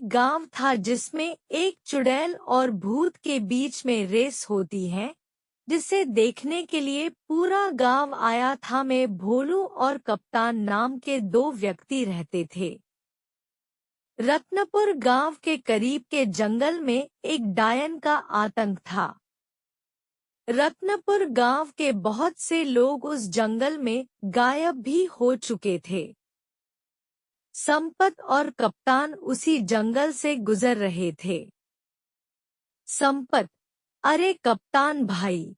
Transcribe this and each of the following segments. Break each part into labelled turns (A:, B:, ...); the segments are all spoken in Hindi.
A: गांव था जिसमें एक चुड़ैल और भूत के बीच में रेस होती है, जिसे देखने के लिए पूरा गांव आया था। में भोलू और कप्तान नाम के दो व्यक्ति रहते थे। रत्नपुर गांव के करीब के जंगल में एक डायन का आतंक था। रत्नपुर गांव के बहुत से लोग उस जंगल में गायब भी हो चुके थे। संपत और कप्तान उसी जंगल से गुजर रहे थे। संपत, अरे कप्तान भाई,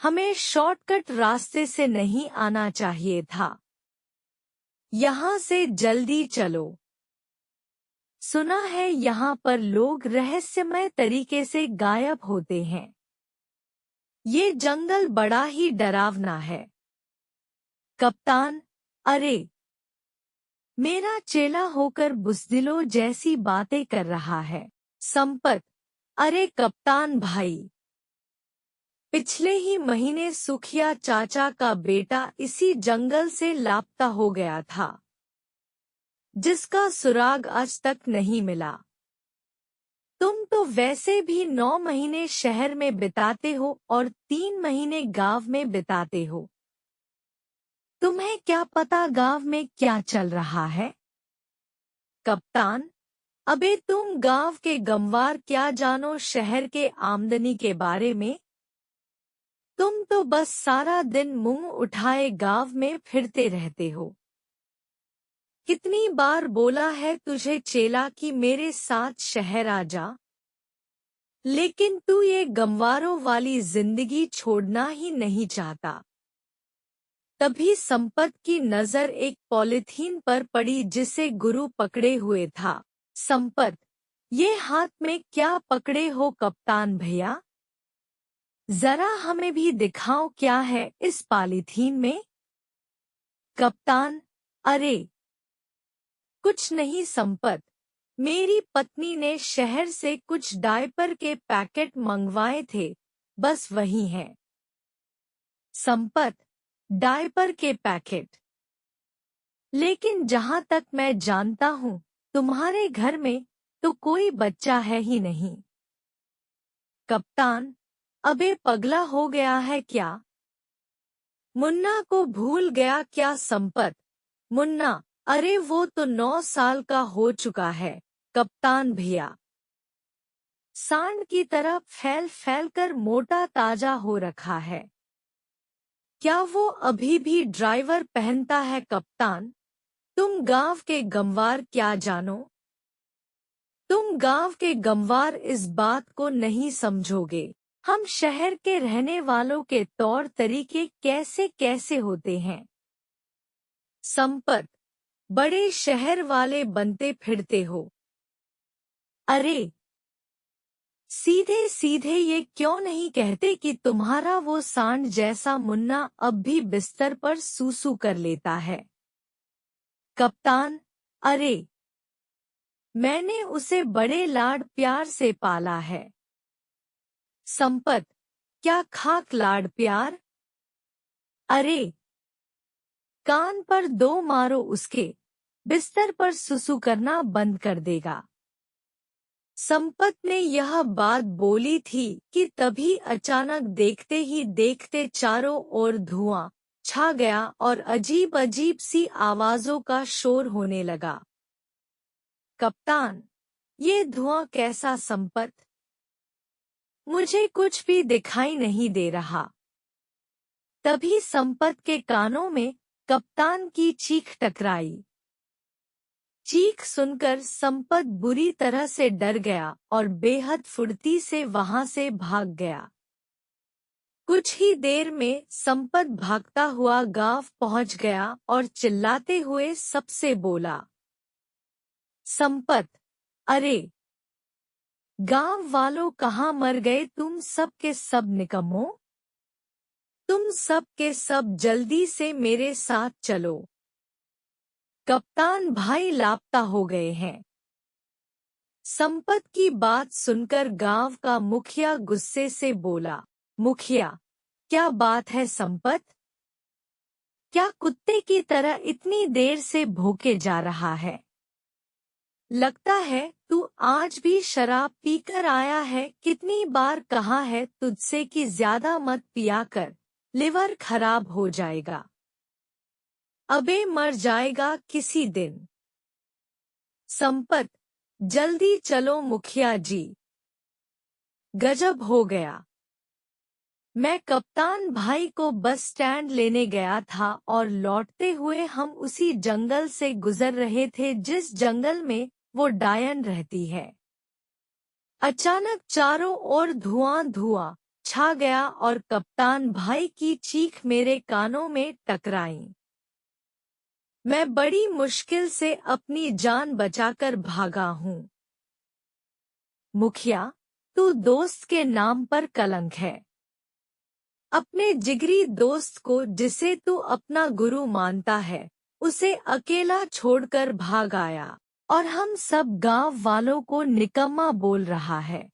A: हमें शॉर्टकट रास्ते से नहीं आना चाहिए था। यहाँ से जल्दी चलो। सुना है यहाँ पर लोग रहस्यमय तरीके से गायब होते हैं। ये जंगल बड़ा ही डरावना है। कप्तान, अरे, मेरा चेला होकर बुज़दिलों जैसी बातें कर रहा है। संपत, अरे कप्तान भाई, पिछले ही महीने सुखिया चाचा का बेटा इसी जंगल से लापता हो गया था, जिसका सुराग आज तक नहीं मिला। तुम तो वैसे भी 9 महीने शहर में बिताते हो और 3 महीने गांव में बिताते हो। तुम्हें क्या पता गांव में क्या चल रहा है? कप्तान, अबे तुम गांव के गंवार क्या जानो शहर के आमदनी के बारे में? तुम तो बस सारा दिन मुंह उठाए गांव में फिरते रहते हो। कितनी बार बोला है तुझे चेला कि मेरे साथ शहर आ जा, लेकिन तू ये गंवारों वाली जिंदगी छोड़ना ही नहीं चाहता। तभी संपत की नजर एक पॉलिथीन पर पड़ी जिसे गुरु पकड़े हुए था। संपत, ये हाथ में क्या पकड़े हो कप्तान भैया? जरा हमें भी दिखाओ क्या है इस पॉलिथीन में। कप्तान, अरे कुछ नहीं संपत, मेरी पत्नी ने शहर से कुछ डायपर के पैकेट मंगवाए थे, बस वही हैं। संपत, डायपर के पैकेट? लेकिन जहां तक मैं जानता हूं, तुम्हारे घर में तो कोई बच्चा है ही नहीं। कप्तान, अबे पगला हो गया है क्या? मुन्ना को भूल गया क्या संपत? मुन्ना, अरे वो तो 9 साल का हो चुका है कप्तान भैया। सांड की तरह फैल फैल कर मोटा ताजा हो रखा है। क्या वो अभी भी ड्राइवर पहनता है कप्तान? तुम गांव के गंवार क्या जानो? तुम गांव के गंवार इस बात को नहीं समझोगे। हम शहर के रहने वालों के तौर तरीके कैसे कैसे होते हैं। संपत, बड़े शहर वाले बनते फिरते हो। अरे सीधे सीधे ये क्यों नहीं कहते कि तुम्हारा वो सांड जैसा मुन्ना अब भी बिस्तर पर सूसू कर लेता है। कप्तान, अरे मैंने उसे बड़े लाड प्यार से पाला है। संपत, क्या खाक लाड प्यार? अरे कान पर 2 मारो उसके, बिस्तर पर सुसु करना बंद कर देगा। संपत ने यह बात बोली थी कि तभी अचानक देखते ही देखते चारों ओर धुआं छा गया और अजीब अजीब सी आवाजों का शोर होने लगा। कप्तान, ये धुआं कैसा संपत? मुझे कुछ भी दिखाई नहीं दे रहा। तभी संपत के कानों में कप्तान की चीख टकराई। चीख सुनकर संपत बुरी तरह से डर गया और बेहद फुर्ती से वहां से भाग गया। कुछ ही देर में संपत भागता हुआ गांव पहुंच गया और चिल्लाते हुए सबसे बोला। संपत, अरे गांव वालों कहाँ मर गए तुम सब के सब निकम्मों? तुम सब के सब जल्दी से मेरे साथ चलो। कप्तान भाई लापता हो गए हैं। संपत की बात सुनकर गांव का मुखिया गुस्से से बोला। मुखिया, क्या बात है संपत? क्या कुत्ते की तरह इतनी देर से भौंके जा रहा है? लगता है तू आज भी शराब पीकर आया है। कितनी बार कहा है तुझसे कि ज्यादा मत पिया कर, लिवर खराब हो जाएगा। अबे मर जाएगा किसी दिन। संपत, जल्दी चलो मुखिया जी, गजब हो गया। मैं कप्तान भाई को बस स्टैंड लेने गया था और लौटते हुए हम उसी जंगल से गुजर रहे थे जिस जंगल में वो डायन रहती है। अचानक चारों ओर धुआं धुआं छा गया और कप्तान भाई की चीख मेरे कानों में टकराई। मैं बड़ी मुश्किल से अपनी जान बचाकर भागा हूँ। मुखिया, तू दोस्त के नाम पर कलंक है। अपने जिगरी दोस्त को जिसे तू अपना गुरु मानता है, उसे अकेला छोड़कर भाग आया और हम सब गांव वालों को निकम्मा बोल रहा है।